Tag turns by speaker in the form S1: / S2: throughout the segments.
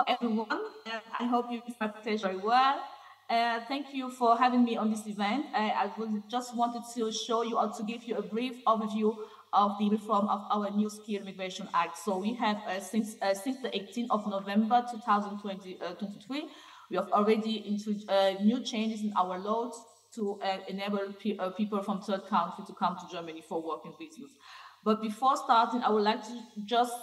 S1: Hello, everyone. I hope you presentation very well. Thank you for having me on this event. Just wanted to show you or to give you a brief overview of the reform of our new Skill Immigration Act. So we have since the 18th of November 2023, we have already introduced new changes in our laws to enable people from third country to come to Germany for working visas. But before starting, I would like to just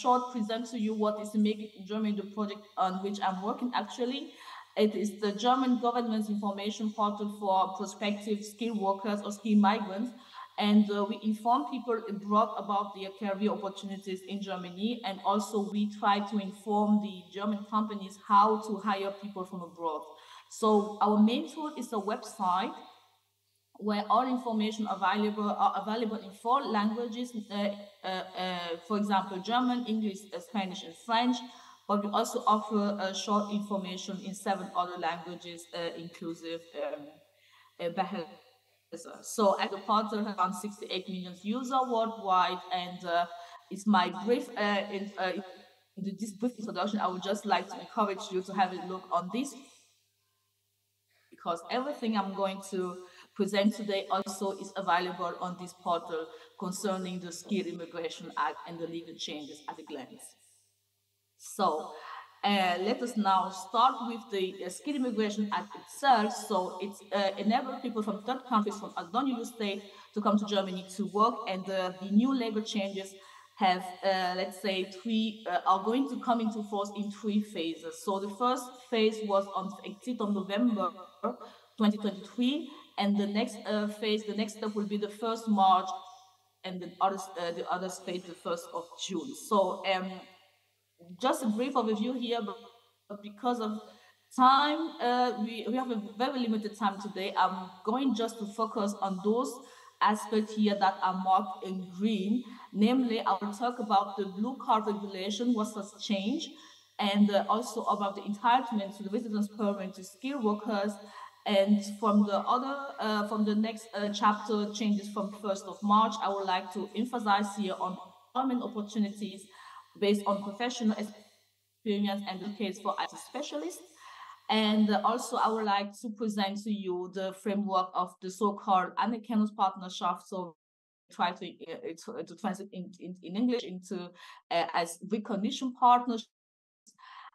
S1: short present to you what is Make in Germany, the project on which I'm working actually. It is the German government's information portal for prospective skilled workers or skilled migrants. And we inform people abroad about their career opportunities in Germany. And also we try to inform the German companies how to hire people from abroad. So our main tool is a website where all information are available in 4 languages, for example, German, English, Spanish, and French, but we also offer short information in 7 other languages, inclusive Bahasa. So at the portal, around 68 million users worldwide, and it's my brief, in this brief introduction, I would just like to encourage you to have a look on this, because everything I'm going to present today also is available on this portal concerning the Skilled Immigration Act and the legal changes at a glance. So let us now start with the Skilled Immigration Act itself. So it enables people from third countries from a non-EU state to come to Germany to work, and the new labor changes have, let's say, are going to come into force in 3 phases. So the first phase was on 18th of November 2023, and the next phase, the next step will be the 1st March, and the other phase, the 1st of June. So just a brief overview here, but because of time, we have a very limited time today. I'm going just to focus on those aspects here that are marked in green. Namely, I will talk about the blue card regulation, what has changed, and also about the entitlement to the residence permit to skilled workers. And from the next chapter, changes from 1st of March, I would like to emphasize here on employment opportunities based on professional experience and the case for IT specialists. And also, I would like to present to you the framework of the so-called Anerkennungs partnership. So try to translate in English into as recognition partnerships,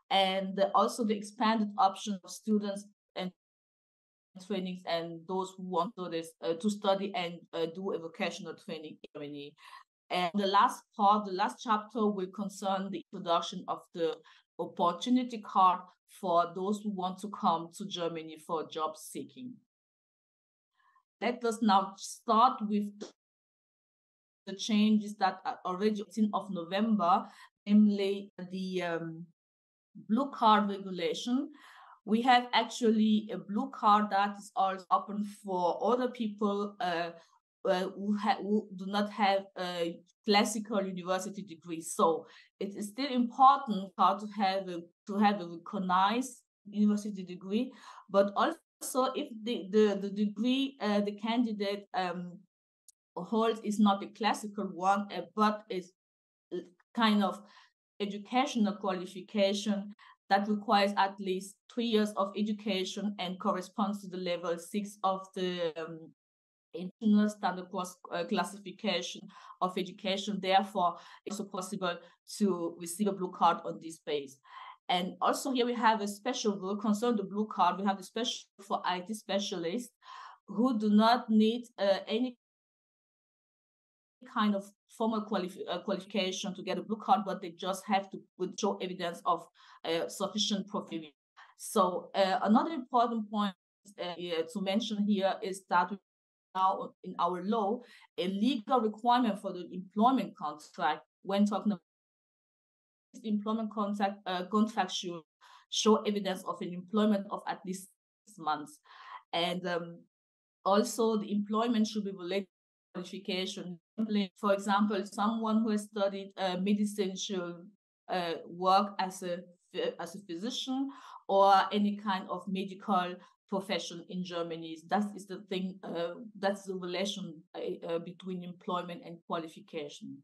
S1: and also the expanded option of students and trainings and those who want to study and do a vocational training in Germany. And the last chapter will concern the introduction of the opportunity card for those who want to come to Germany for job seeking. Let us now start with the changes that are already 18th of November, namely the blue card regulation. We have actually a blue card that is also open for other people who do not have a classical university degree. So it is still important to have a recognized university degree, but also if the degree the candidate holds is not a classical one, but is kind of educational qualification that requires at least 3 years of education and corresponds to the level 6 of the International Standard Classification of Education. Therefore, it's also possible to receive a blue card on this base. And also here we have a special rule concerning the blue card. We have a special for IT specialists who do not need any kind of formal qualification to get a blue card, but they just have to show evidence of sufficient profile. So another important point to mention here is that now in our law, a legal requirement for the employment contract when talking about employment contract should show evidence of an employment of at least 6 months. And also the employment should be related to qualification. For example, someone who has studied medicine should work as a physician or any kind of medical profession in Germany. That is the thing, that's the relation between employment and qualification.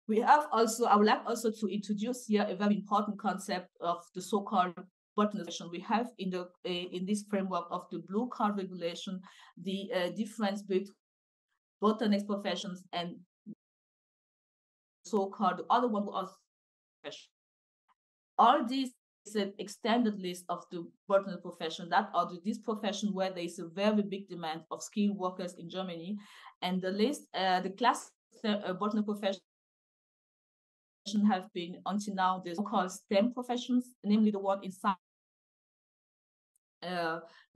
S1: We have also, I would like also to introduce here a very important concept of the so-called bottlenization. We have in this framework of the blue card regulation, the difference between bottleneck professions and so-called the other one was profession. All these is an extended list of the bottleneck profession that are this profession where there is a very big demand of skilled workers in Germany, and the list, the class bottleneck profession have been until now the so-called STEM professions, namely the one inside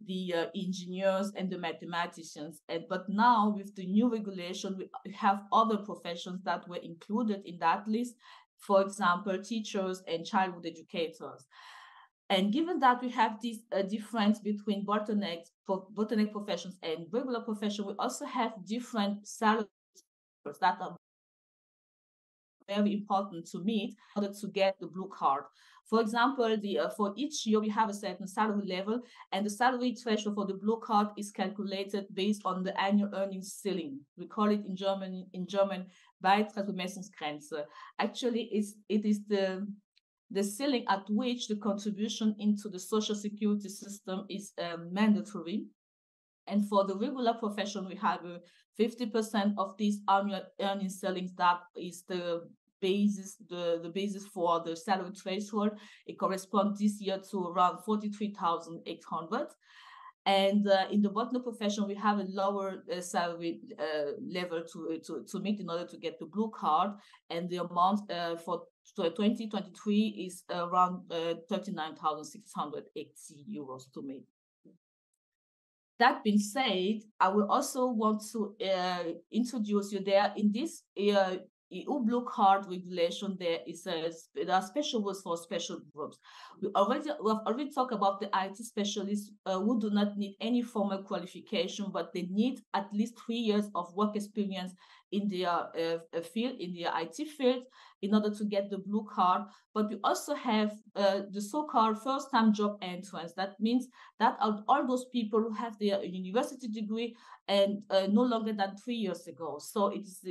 S1: the engineers and the mathematicians. But now with the new regulation, we have other professions that were included in that list. For example, teachers and childhood educators. And given that we have this difference between bottleneck professions and regular professions, we also have different salaries that are very important to meet in order to get the blue card. For example, for each year we have a certain salary level, and the salary threshold for the blue card is calculated based on the annual earnings ceiling. We call it in German Beitragsbemessungsgrenze. Actually, it is the ceiling at which the contribution into the social security system is mandatory. And for the regular profession, we have 50% of these annual earnings ceilings. That is the basis, the basis for the salary threshold. It corresponds this year to around 43,800. And in the bottleneck profession, we have a lower salary level to meet in order to get the blue card. And the amount for 2023 is around 39,680 euros to meet. That being said, I will also want to introduce you there in this EU blue card regulation. There are special rules for special groups. We have already talked about the IT specialists who do not need any formal qualification, but they need at least 3 years of work experience in their field, in their IT field, in order to get the blue card. But we also have the so-called first-time job entrance. That means that all those people who have their university degree and no longer than 3 years ago. So it's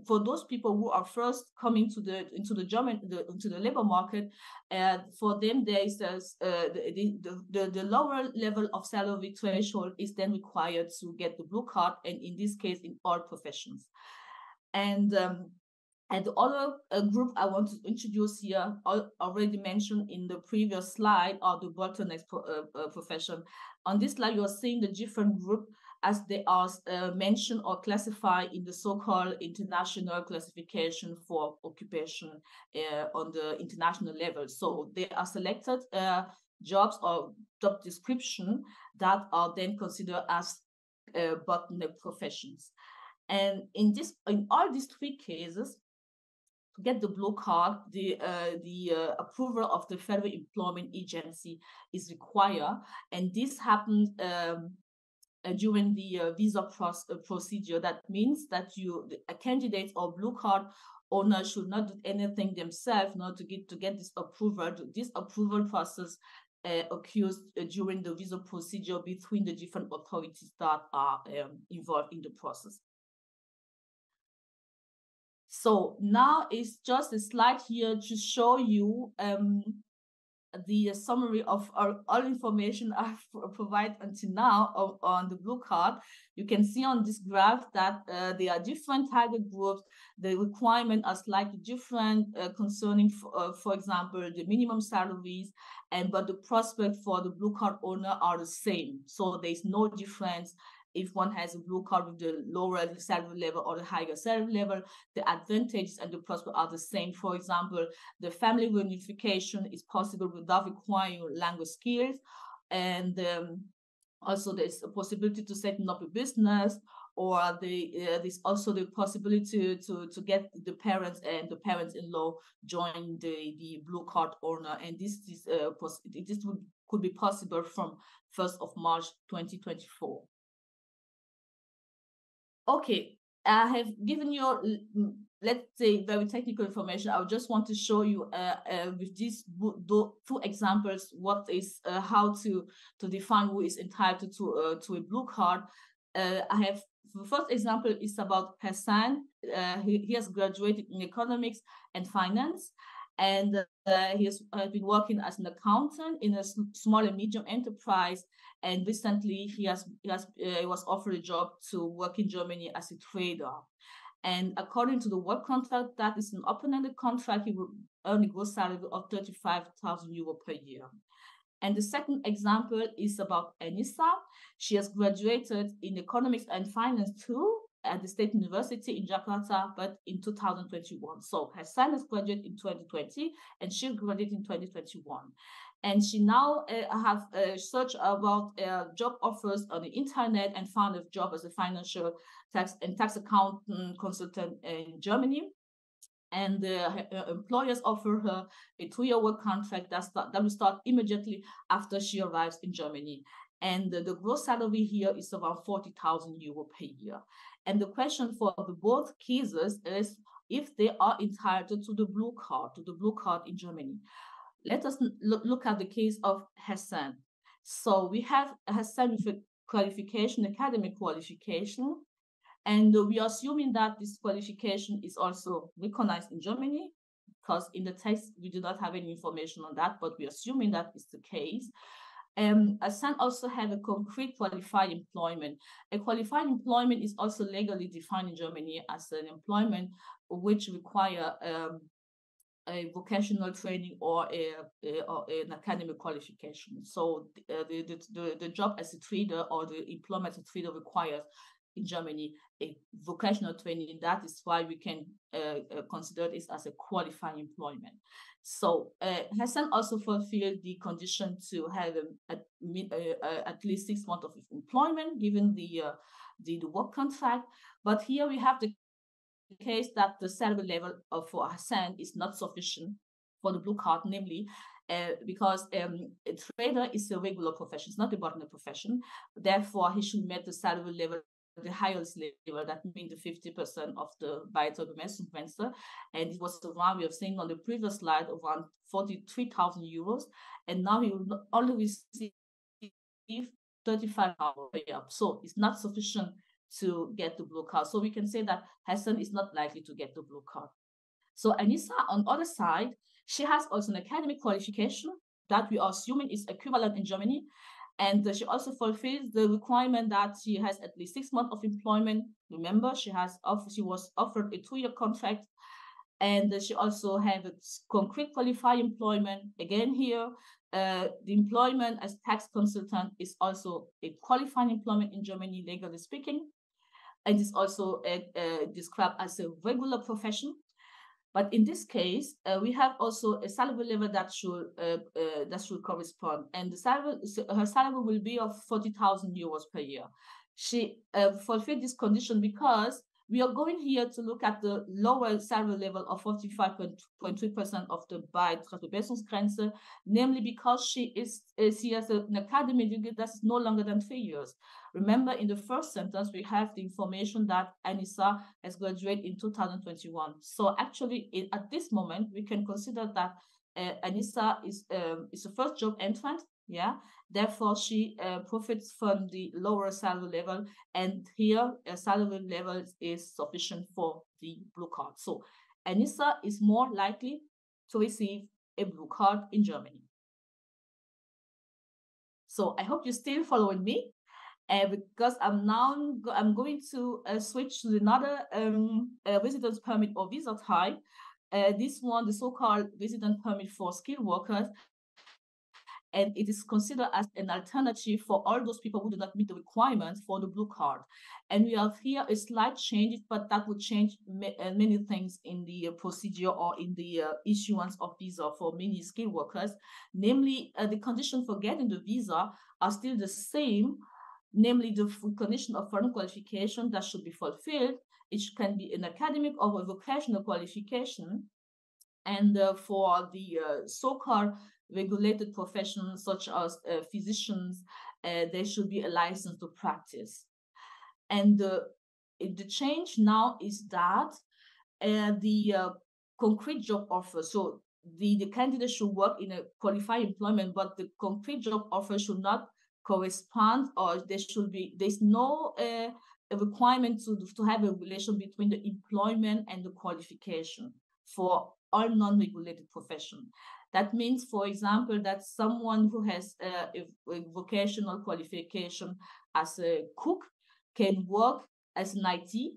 S1: for those people who are first coming into the labor market. For them, there is the lower level of salary threshold is then required to get the blue card, and in this case, in all professions. And the other group I want to introduce here, already mentioned in the previous slide, are the bottleneck profession. On this slide, you are seeing the different group as they are mentioned or classified in the so-called international classification for occupation on the international level. So they are selected jobs or job description that are then considered as bottleneck professions. And in all these 3 cases, to get the blue card, the approval of the Federal Employment Agency is required, and this happened during the visa procedure. That means that a candidate or blue card owner should not do anything themselves to get this approval. This approval process occurs during the visa procedure between the different authorities that are involved in the process. So now it's just a slide here to show you the summary of all information I've provided until now on the blue card. You can see on this graph that there are different target groups. The requirements are slightly different concerning, for example, the minimum salaries, but the prospect for the blue card owner are the same. So there's no difference if one has a blue card with the lower salary level or the higher salary level. The advantages and the prospects are the same. For example, the family reunification is possible without requiring language skills. And also there's a possibility to set up a business, or there's also the possibility to get the parents and the parents-in-law join the blue card owner. And this could be possible from 1st of March 2024. Okay, I have given you, let's say, very technical information. I just want to show you with these 2 examples what is how to define who is entitled to a blue card. I have the first example is about Hassan. He has graduated in economics and finance, and he has been working as an accountant in a small and medium enterprise. And recently, he was offered a job to work in Germany as a trader. And according to the work contract, that is an open-ended contract, he will earn a gross salary of 35,000 euro per year. And the second example is about Anissa. She has graduated in economics and finance too at the State University in Jakarta, but in 2021. So her son has graduated in 2020 and she graduated in 2021. And she now have searched about job offers on the internet and found a job as a financial tax accountant consultant in Germany. And her employers offer her a 2-year work contract that will start immediately after she arrives in Germany. And the gross salary here is around 40,000 euro per year. And the question for the both cases is if they are entitled to the blue card in Germany. Let us look at the case of Hassan. So we have Hassan with a qualification, academic qualification. And we are assuming that this qualification is also recognized in Germany, because in the text, we do not have any information on that, but we're assuming that is the case. Hassan also have a concrete qualified employment. A qualified employment is also legally defined in Germany as an employment which require a vocational training or an academic qualification. So the job as a trader or the employment as a trader requires in Germany a vocational training. That is why we can consider this as a qualified employment. So Hassan also fulfilled the condition to have at least 6 months of employment given the work contract. But here we have the case that the salary level for Hassan is not sufficient for the blue card, namely because a trader is a regular profession, it's not a partner profession. Therefore, he should meet the salary level, the highest level, that means the 50% of the Beitragsbemessungsgrenze. And it was around, we have seen on the previous slide, around 43,000 euros. And now he will only receive 35,000 per year. So it's not sufficient to get the blue card. So we can say that Hassan is not likely to get the blue card. So Anissa, on the other side, she has also an academic qualification that we are assuming is equivalent in Germany. And she also fulfills the requirement that she has at least 6 months of employment. Remember, she was offered a 2-year contract. And she also has a concrete qualified employment. Again here, the employment as tax consultant is also a qualified employment in Germany, legally speaking. And it's also described as a regular profession. But in this case, we have also a salary level that should correspond. And her salary will be of 40,000 euros per year. She fulfilled this condition because we are going here to look at the lower salary level of 45.3% of the Beitragsbemessungsgrenze, namely because she has an academic degree that's no longer than 3 years. Remember, in the first sentence, we have the information that Anissa has graduated in 2021. So actually, at this moment, we can consider that Anissa is a first job entrant. Yeah, therefore she profits from the lower salary level, and here a salary level is sufficient for the blue card. So Anissa is more likely to receive a blue card in Germany. So I hope you're still following me, because I'm going to switch to another residence permit or visa type. This one, the so-called residence permit for skilled workers. And it is considered as an alternative for all those people who do not meet the requirements for the blue card. And we have here a slight change, but that would change many things in the procedure or in the issuance of visa for many skilled workers. Namely, the conditions for getting the visa are still the same, namely the condition of foreign qualification that should be fulfilled. It can be an academic or a vocational qualification. And for the so-called regulated professions such as physicians, there should be a license to practice. And the change now is that the concrete job offer, so the candidate should work in a qualified employment, but the concrete job offer should not correspond, or there's no a requirement to have a relation between the employment and the qualification for all non-regulated profession. That means, for example, that someone who has a vocational qualification as a cook can work as an IT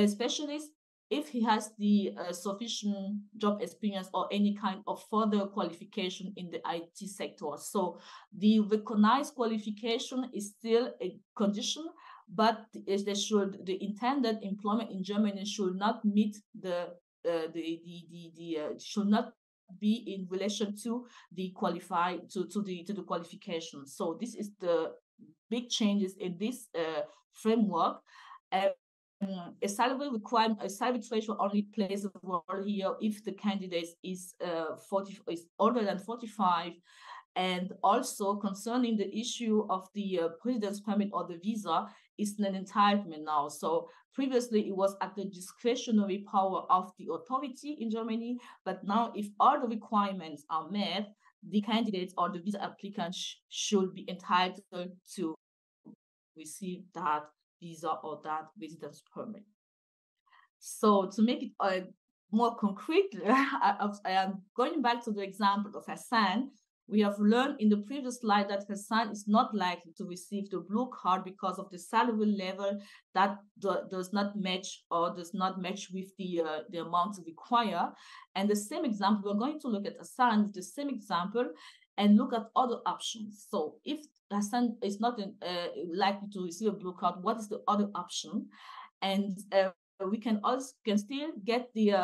S1: specialist if he has the sufficient job experience or any kind of further qualification in the IT sector. So the recognized qualification is still a condition, but the intended employment in Germany should not meet should not be in relation to the qualification. So this is the big changes in this framework. A salary requirement, a salary threshold only plays a role here if the candidate is older than 45, and also concerning the issue of the residence permit or the visa is an entitlement now. So previously it was at the discretionary power of the authority in Germany, but now if all the requirements are met, the candidate or the visa applicant should be entitled to receive that visa or that residence permit. So to make it more concrete, I am going back to the example of Hassan. We have learned in the previous slide that Hassan is not likely to receive the blue card because of the salary level that does not match with the amount required. And the same example, we're going to look at Hassan with the same example and look at other options. So if Hassan is not likely to receive a blue card, what is the other option? And we can still get the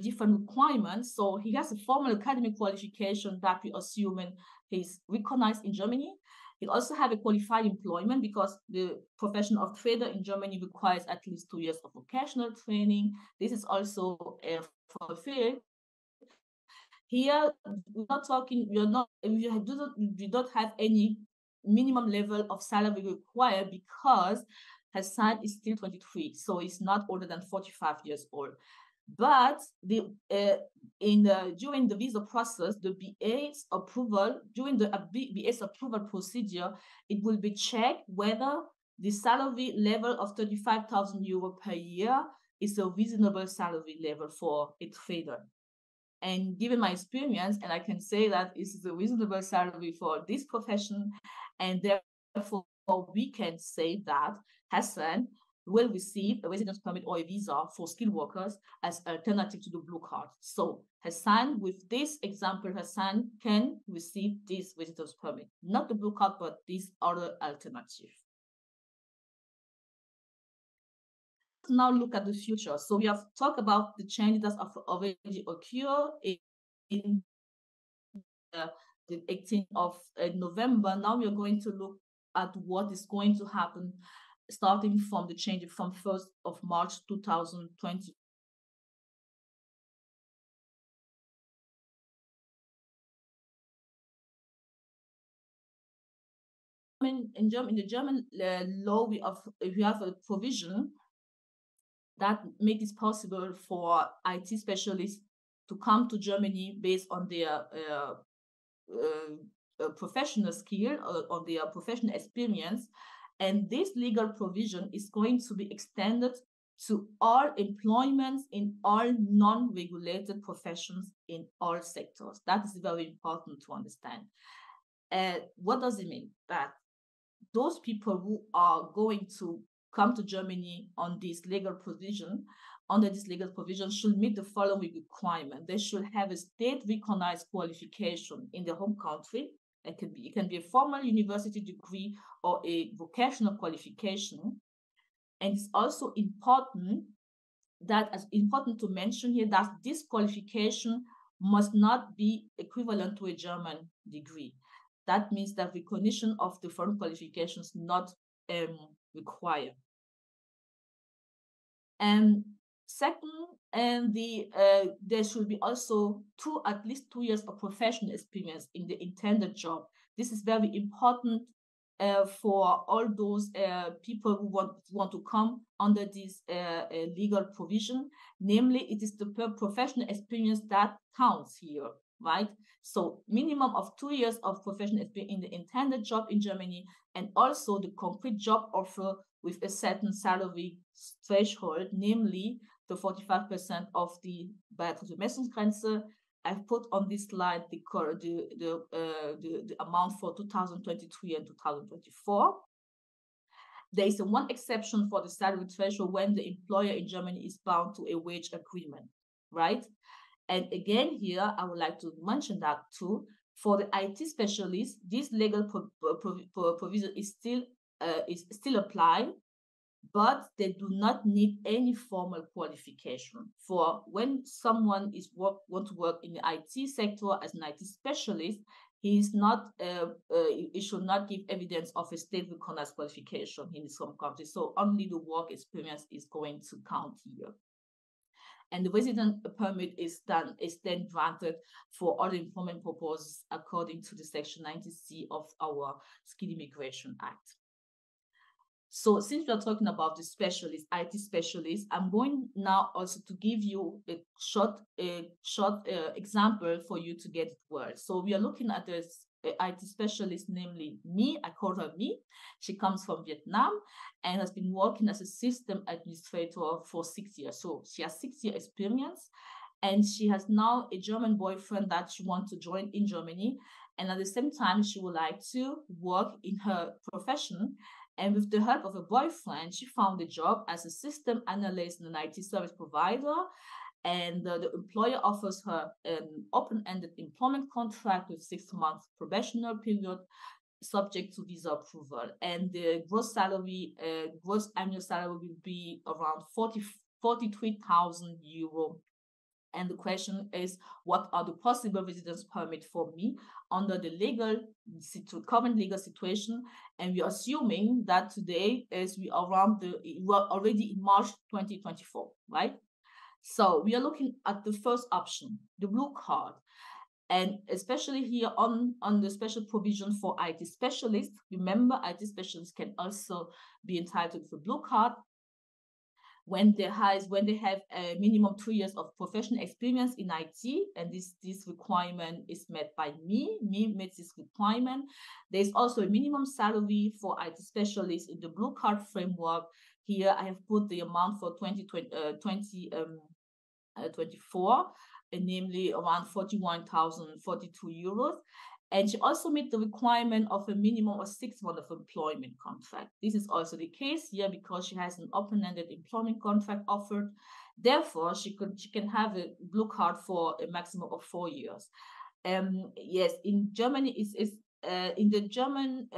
S1: different requirements. So he has a formal academic qualification that we assuming he's recognized in Germany. He also have a qualified employment because the profession of trader in Germany requires at least 2 years of vocational training. This is also fulfilled. Here, we're not talking, we don't have any minimum level of salary required because Hassan is still 23, so he's not older than 45 years old. But during the visa process, the BA's approval, during the BA's approval procedure, it will be checked whether the salary level of 35,000 euro per year is a reasonable salary level for a trader. And given my experience, and I can say that this is a reasonable salary for this profession, and therefore we can say that Hassan will receive a residence permit or a visa for skilled workers as alternative to the blue card. So Hassan, with this example, Hassan can receive this residence permit, not the blue card, but this other alternative. Now look at the future. So we have talked about the changes that have already occurred in the 18th of November. Now we are going to look at what is going to happen starting from the change from 1st of March 2020. In the German law, we have a provision that makes it possible for IT specialists to come to Germany based on their professional skill or on their professional experience. And this legal provision is going to be extended to all employments in all non-regulated professions in all sectors. That is very important to understand. What does it mean? That those people who are going to come to Germany on this legal provision, under this legal provision, should meet the following requirement. They should have a state-recognized qualification in their home country. It can be a formal university degree or a vocational qualification. And it's also important to mention here that this qualification must not be equivalent to a German degree. That means that recognition of the foreign qualifications not required. And second, there should be also at least 2 years of professional experience in the intended job. This is very important for all those people who want to come under this legal provision. Namely, it is the professional experience that counts here. right? So minimum of 2 years of professional experience in the intended job in Germany, and also the concrete job offer with a certain salary threshold, namely the 45% of the Beitragsbemessungsgrenze. I've put on this slide the amount for 2023 and 2024. There is one exception for the salary threshold when the employer in Germany is bound to a wage agreement, right? And again, here, I would like to mention that too. For the IT specialists, this legal provision is still applied, but they do not need any formal qualification. For when someone want to work in the IT sector as an IT specialist, he should not give evidence of a state recognized qualification in some countries. So only the work experience is going to count here. And the resident permit is then granted for all employment purposes according to the Section 90C of our Skilled Immigration Act. So since we're talking about the specialists, IT specialists, I'm going now also to give you a short example for you to get it well. So we are looking at this IT specialist, namely Me. I call her Me. She comes from Vietnam and has been working as a system administrator for 6 years. So she has 6-year experience, and she has now a German boyfriend that she wants to join in Germany. And at the same time, she would like to work in her profession. And with the help of a boyfriend, she found a job as a system analyst in an IT service provider. And the employer offers her an open-ended employment contract with 6-month probationary period, subject to visa approval. And the gross annual salary will be around 43,000 euro. And the question is, what are the possible residence permits for me under the current legal situation? And we are assuming that today we are already in March 2024, right? So we are looking at the first option, the blue card. And especially here on the special provision for IT specialists. Remember, IT specialists can also be entitled to blue card when they have a minimum 2 years of professional experience in IT, and this requirement is met by Me meets this requirement. There's also a minimum salary for IT specialists in the blue card framework. Here I have put the amount for 2024, namely around 41,042 euros. And she also met the requirement of a minimum of 6 months of employment contract. This is also the case here because she has an open-ended employment contract offered. Therefore, she can have a blue card for a maximum of 4 years. Yes, in Germany, in the German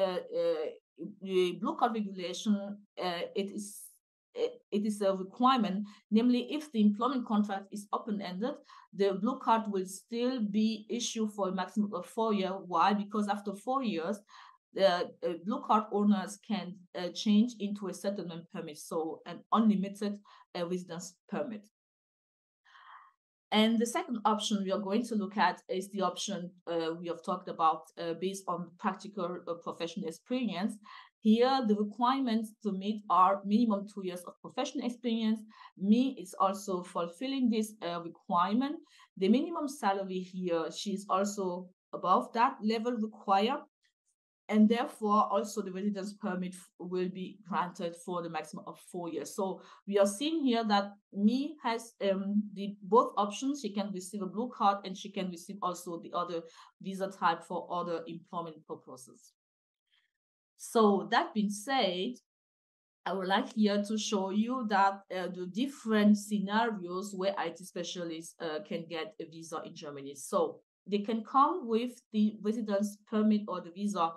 S1: blue card regulation, it is a requirement, namely if the employment contract is open-ended, the blue card will still be issued for a maximum of 4 years. Why? Because after 4 years, the blue card owners can change into a settlement permit, so an unlimited residence permit. And the second option we are going to look at is the option we have talked about based on practical professional experience. Here, the requirements to meet are minimum 2 years of professional experience. Me is also fulfilling this requirement. The minimum salary here, she is also above that level required. And therefore, also the residence permit will be granted for the maximum of 4 years. So we are seeing here that Me has both options. She can receive a blue card and she can receive also the other visa type for other employment purposes. So that being said, I would like here to show you that the different scenarios where IT specialists can get a visa in Germany. So they can come with the residence permit or the visa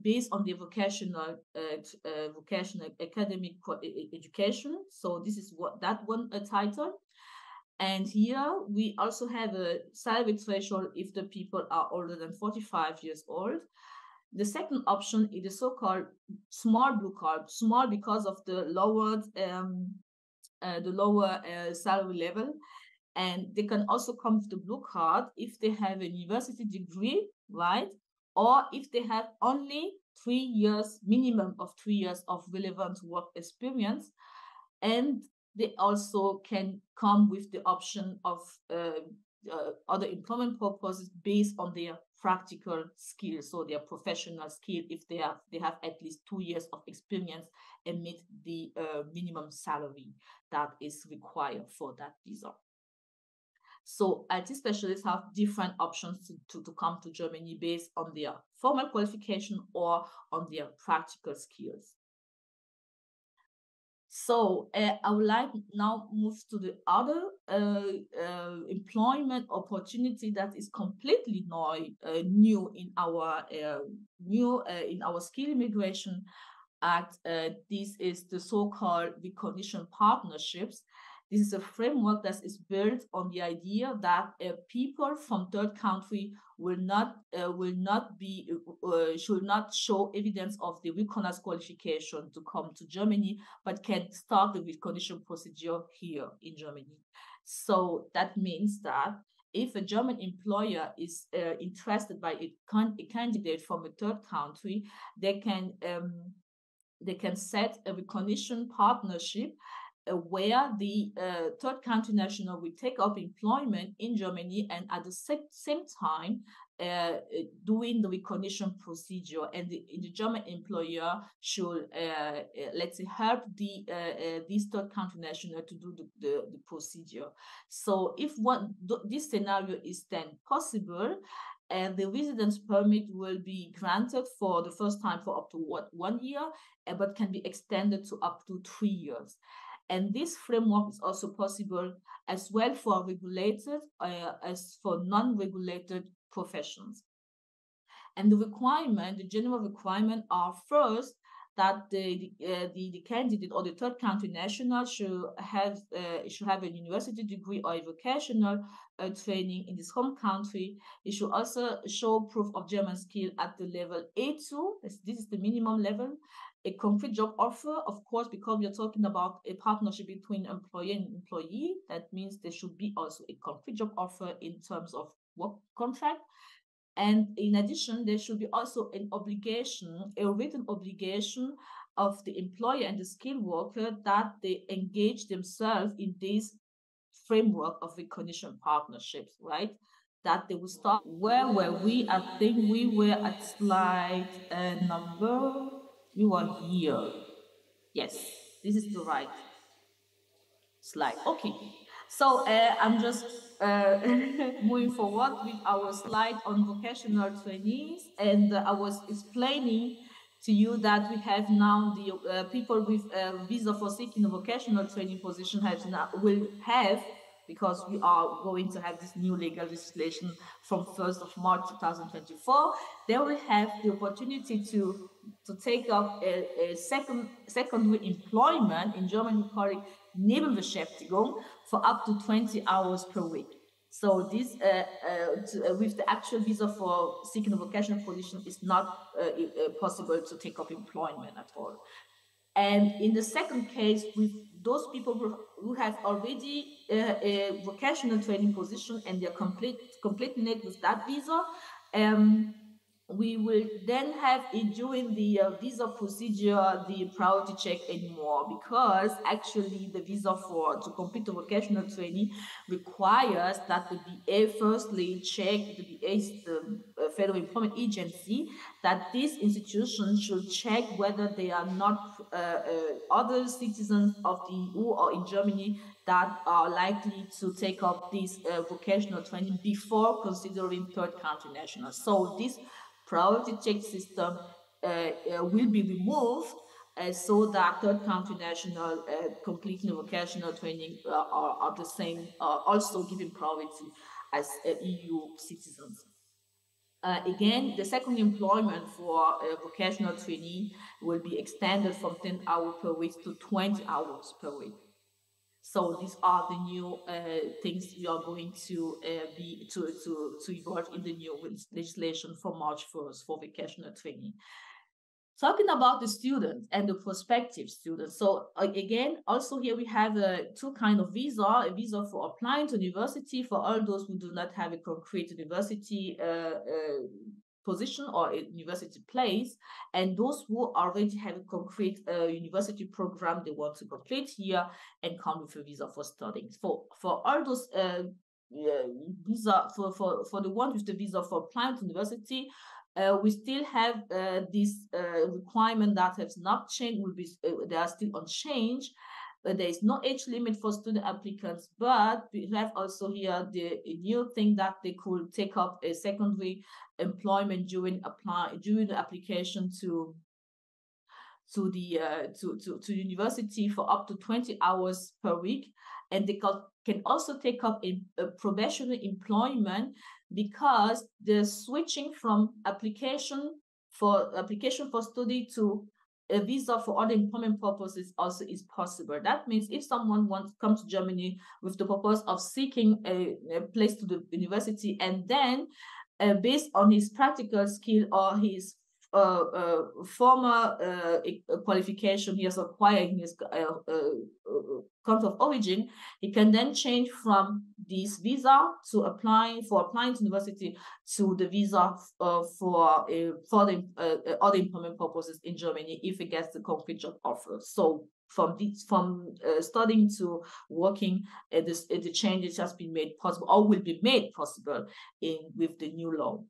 S1: based on the vocational academic education. So this is what that one title. And here we also have a salary threshold if the people are older than 45 years old. The second option is the so-called small blue card, small because of the lower salary level. And they can also come with the blue card if they have a university degree, right? Or if they have only 3 years, minimum of 3 years of relevant work experience. And they also can come with the option of other employment purposes based on their practical skills, so their professional skill, if they have at least 2 years of experience and meet the minimum salary that is required for that visa. So IT specialists have different options to come to Germany based on their formal qualification or on their practical skills. So I would like now move to the other employment opportunity that is completely new in our skill immigration act. This is the so-called recognition partnerships. This is a framework that is built on the idea that people from third country should not show evidence of the recognized qualification to come to Germany, but can start the recognition procedure here in Germany. So that means that if a German employer is interested by a candidate from a third country, they can set a recognition partnership where the third country national will take up employment in Germany and at the same time doing the recognition procedure, and the German employer should let's say help this third country national to do the procedure. So if this scenario is then possible, and the residence permit will be granted for the first time for up to 1 year, but can be extended to up to 3 years. And this framework is also possible as well for regulated as for non-regulated professions. And the general requirement are first that the candidate or the third country national should have a university degree or a vocational training in his home country. It should also show proof of German skill at the level A2. This is the minimum level. A concrete job offer, of course, because we are talking about a partnership between employer and employee. That means there should be also a concrete job offer in terms of work contract. And in addition, there should be also a written obligation of the employer and the skilled worker that they engage themselves in this framework of recognition partnerships, right? That they will start. Where were we? I think we were at slide number. You are here. Yes, this is the right slide. Okay, so I'm just moving forward with our slide on vocational trainees, and I was explaining to you that we have now the people with visa for seeking a vocational training position will have, because we are going to have this new legal legislation from 1st of March 2024, they will have the opportunity to take up a secondary employment. In German we call it Nebenbeschäftigung, for up to 20 hours per week. So this, with the actual visa for seeking a vocational position, is not possible to take up employment at all. And in the second case, with those people who have already a vocational training position and they're completely net with that visa, we will then have during the visa procedure the priority check anymore, because actually the visa to complete the vocational training requires that the BA firstly check, the Federal Employment Agency, that this institution should check whether they are not other citizens of the EU or in Germany that are likely to take up this vocational training before considering third country nationals. So this priority check system will be removed so that third country national completing vocational training are the same, also given priority as EU citizens. Again, the second employment for a vocational trainee will be extended from 10 hours per week to 20 hours per week. So these are the new things we are going to evolve in the new legislation from March 1st for vocational training. Talking about the students and the prospective students. So again, also here we have two kinds of visa: a visa for applying to university for all those who do not have a concrete university position or a university place, and those who already have a concrete university program they want to complete here and come with a visa for studying. For all those visa for the ones with the visa for applying to university, we still have this requirement that has not changed. They are still unchanged. There is no age limit for student applicants, but we have also here the new thing that they could take up a secondary employment during the application to university for up to 20 hours per week, and they can also take up a professional employment, because the switching from application for study to a visa for other employment purposes also is possible. That means if someone wants to come to Germany with the purpose of seeking a place to the university, and then based on his practical skill or his former qualification he has acquired in his country of origin, he can then change from this visa to applying to university to the visa for the other employment purposes in Germany if he gets the concrete job offer. So from studying to working, the changes has been made possible or will be made possible with the new law.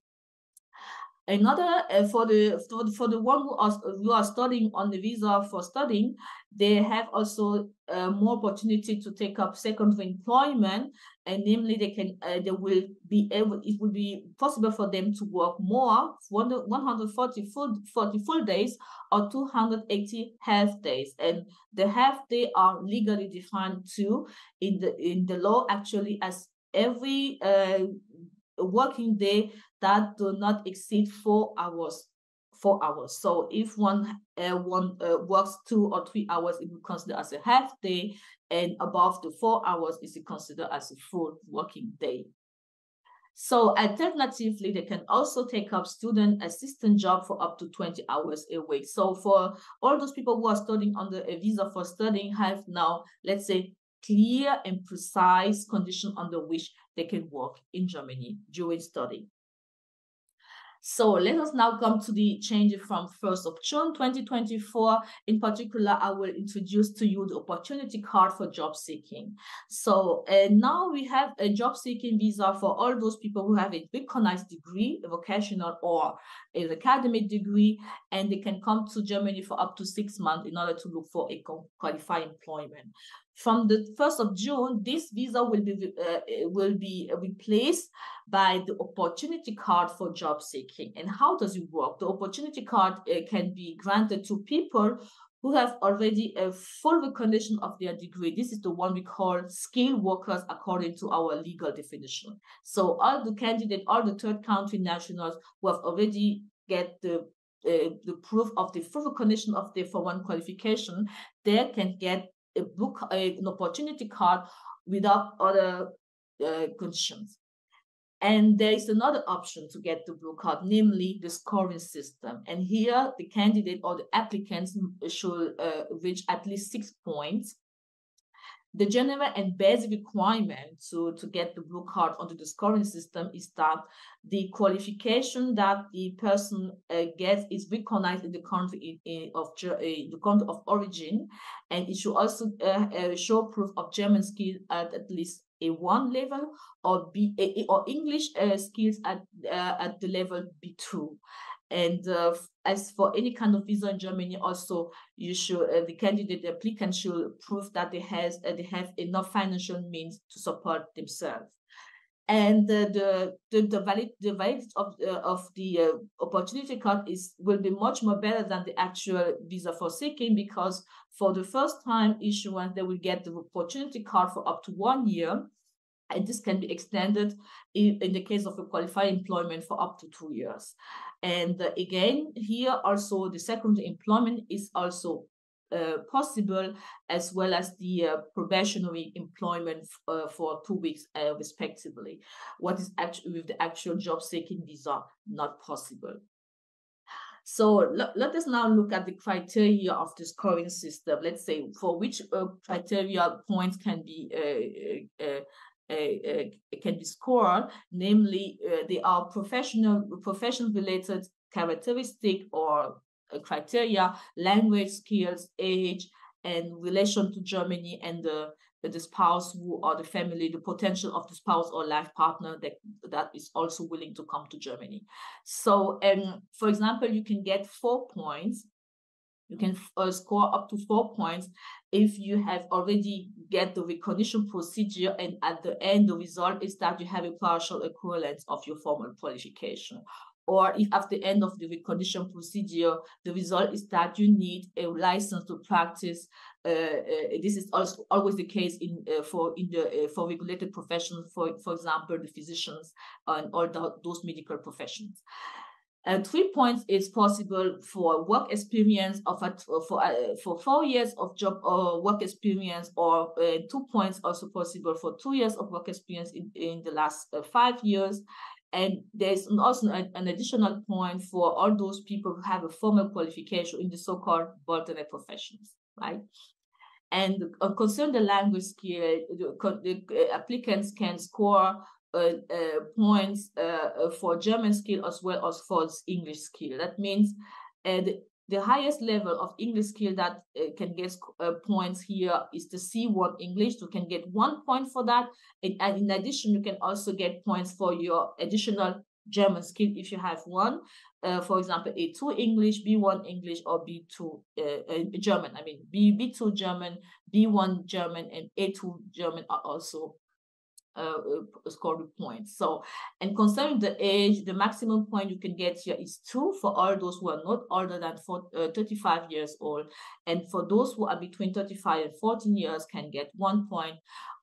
S1: Another for the one who are studying on the visa for studying, they have also more opportunity to take up secondary employment, and namely it will be possible for them to work more 140 full days or 280 half days, and the half day are legally defined too in the law, actually, as every working day that do not exceed 4 hours. So if one works 2 or 3 hours, it will consider as a half day, and above the 4 hours is considered as a full working day. So alternatively, they can also take up student assistant job for up to 20 hours a week. So for all those people who are studying under a visa for studying, have now, let's say, clear and precise condition under which they can work in Germany during study. So let us now come to the change from 1st of June 2024. In particular, I will introduce to you the opportunity card for job seeking. So now we have a job seeking visa for all those people who have a recognized degree, a vocational or an academic degree, and they can come to Germany for up to 6 months in order to look for a qualified employment. From the 1st of June, this visa will be replaced by the opportunity card for job seeking. And how does it work? The opportunity card can be granted to people who have already a full recognition of their degree. This is the one we call skilled workers according to our legal definition. So all the candidates, all the third country nationals who have already get the proof of the full recognition of their for-one qualification, they can get an opportunity card without other conditions. And there is another option to get the blue card, namely the scoring system. And here the candidate or the applicants should reach at least 6 points. The general and basic requirement to get the blue card under the scoring system is that the qualification that the person gets is recognized in the country the country of origin, and it should also show proof of German skills at least A1 level, or or English skills at the level B2. And as for any kind of visa in Germany, also you should the applicant should prove that they have enough financial means to support themselves. And the validity of the opportunity card will be much more better than the actual visa for seeking, because for the first time issuance they will get the opportunity card for up to 1 year. And this can be extended in the case of a qualified employment for up to 2 years. And again, here also the secondary employment is also possible, as well as the probationary employment for 2 weeks respectively. What is actually with the actual job seeking visa not possible. So let us now look at the criteria of the scoring system. Let's say for which criteria points can be scored, namely they are profession related characteristic or criteria, language skills, age, and relation to Germany, and the the spouse or the family, the potential of the spouse or life partner that is also willing to come to Germany. So, for example, you can get 4 points. You can score up to 4 points if you have already get the recognition procedure, and at the end, the result is that you have a partial equivalence of your formal qualification. Or if at the end of the recognition procedure, the result is that you need a license to practice. This is also always the case for regulated professions, for example, the physicians and all those medical professions. 3 points is possible for work experience for 4 years of job or work experience, or 2 points also possible for 2 years of work experience in the last 5 years. And there's also an additional point for all those people who have a formal qualification in the so-called alternate professions, right? And concerning the language skill, the applicants can score points for German skill as well as for English skill. That means the highest level of English skill that can get points here is the C1 English. You can get 1 point for that. And in addition, you can also get points for your additional German skill if you have one. For example, A2 English, B1 English, or B2 German. I mean, B2 German, B1 German, and A2 German are also scored with points. So, and concerning the age, the maximum point you can get here is 2 for all those who are not older than 35 years old. And for those who are between 35 and 14 years can get 1 point.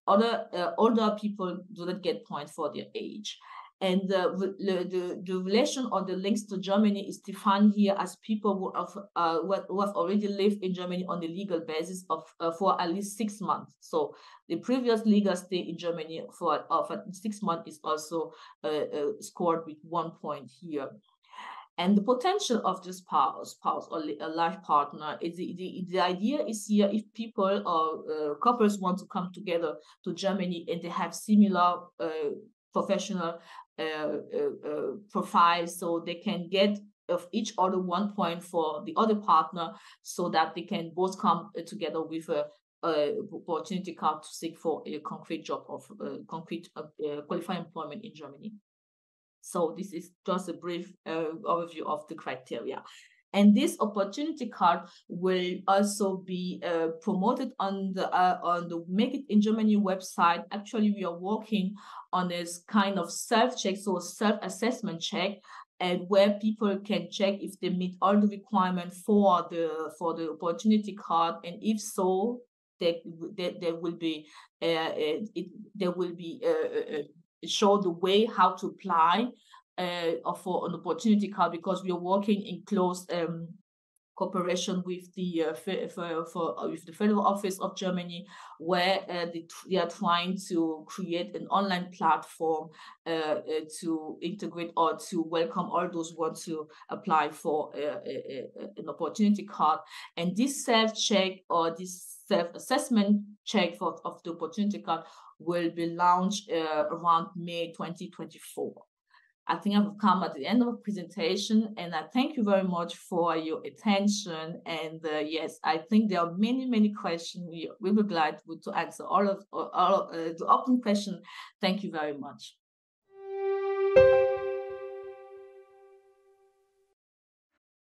S1: Other older people do not get points for their age. And the relation or the links to Germany is defined here as people who have already lived in Germany on the legal basis for at least 6 months. So the previous legal stay in Germany for 6 months is also scored with 1 point here. And the potential of the spouse or a life partner is the idea is here, if people or couples want to come together to Germany and they have similar professional profiles, so they can get of each other 1 point for the other partner, so that they can both come together with a opportunity card to seek for a concrete job of concrete qualified employment in Germany. So this is just a brief overview of the criteria. And this opportunity card will also be promoted on the Make It in Germany website. Actually, we are working on this kind of self-check, so self-assessment check, and where people can check if they meet all the requirements for the opportunity card, and if so, there will be show the way how to apply for an opportunity card, because we are working in close cooperation with the with the Federal Office of Germany, where they are trying to create an online platform to integrate or to welcome all those who want to apply for an opportunity card. And this self-check or this self-assessment check of the opportunity card will be launched around May 2024. I think I've come at the end of the presentation, and I thank you very much for your attention. And yes, I think there are many questions. We will be glad to answer all of the open questions. Thank you very much.